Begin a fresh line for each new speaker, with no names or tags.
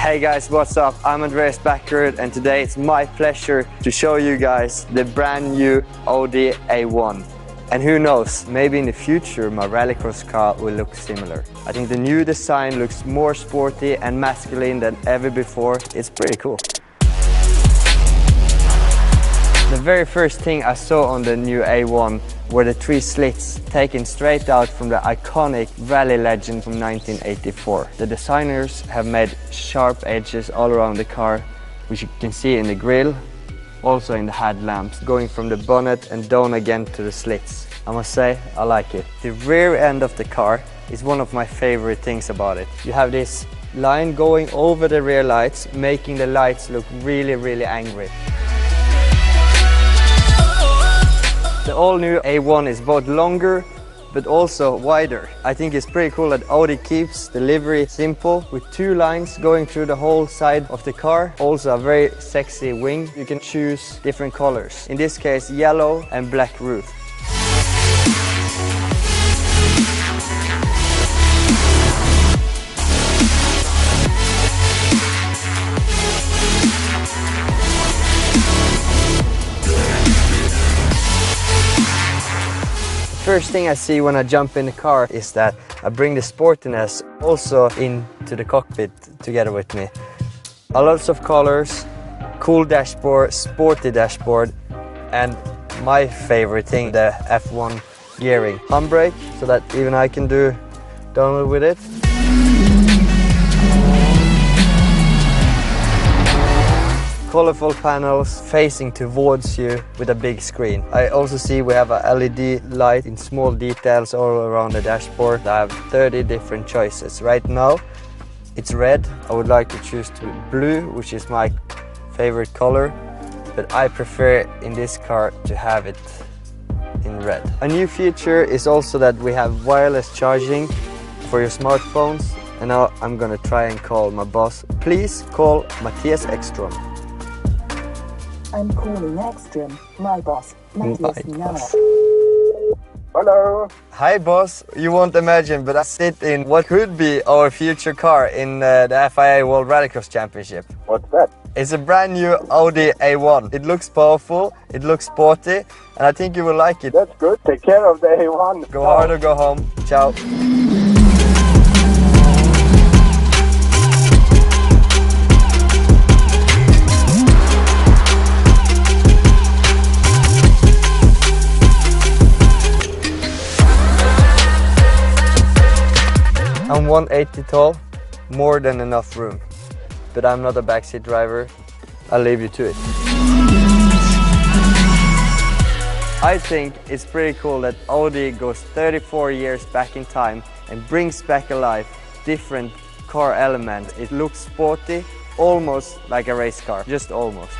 Hey guys, what's up? I'm Andreas Bakkerud and today it's my pleasure to show you guys the brand new Audi A1. And who knows, maybe in the future my rallycross car will look similar. I think the new design looks more sporty and masculine than ever before. It's pretty cool. The very first thing I saw on the new A1 were the 3 slits taken straight out from the iconic rally legend from 1984. The designers have made sharp edges all around the car, which you can see in the grille, also in the headlamps, going from the bonnet and down again to the slits. I must say, I like it. The rear end of the car is one of my favorite things about it. You have this line going over the rear lights, making the lights look really angry. The all-new A1 is both longer but also wider. I think it's pretty cool that Audi keeps the livery simple with 2 lines going through the whole side of the car. Also a very sexy wing. You can choose different colors. In this case, yellow and black roof. First thing I see when I jump in the car is that I bring the sportiness also into the cockpit together with me. A lots of colors, cool dashboard, sporty dashboard, and my favorite thing, the F1 gearing. Handbrake, so that even I can do downhill with it. Colorful panels facing towards you with a big screen. I also see we have a LED light in small details all around the dashboard. I have 30 different choices. Right now it's red. I would like to choose blue, which is my favorite color, but I prefer in this car to have it in red. A new feature is also that we have wireless charging for your smartphones, and now I'm gonna try and call my boss. Please call Matthias Ekström.
I'm calling Ekström, my boss. Matthias.
Hello.
Hi boss, you won't imagine, but I sit in what could be our future car in the FIA World Rallycross Championship.
What's that?
It's a brand new Audi A1. It looks powerful, it looks sporty, and I think you will like it.
That's good. Take care of the A1.
Go hard or go home. Ciao. I'm 180 tall, more than enough room, but I'm not a backseat driver. I'll leave you to it. I think it's pretty cool that Audi goes 34 years back in time and brings back alive different car elements. It looks sporty, almost like a race car, just almost.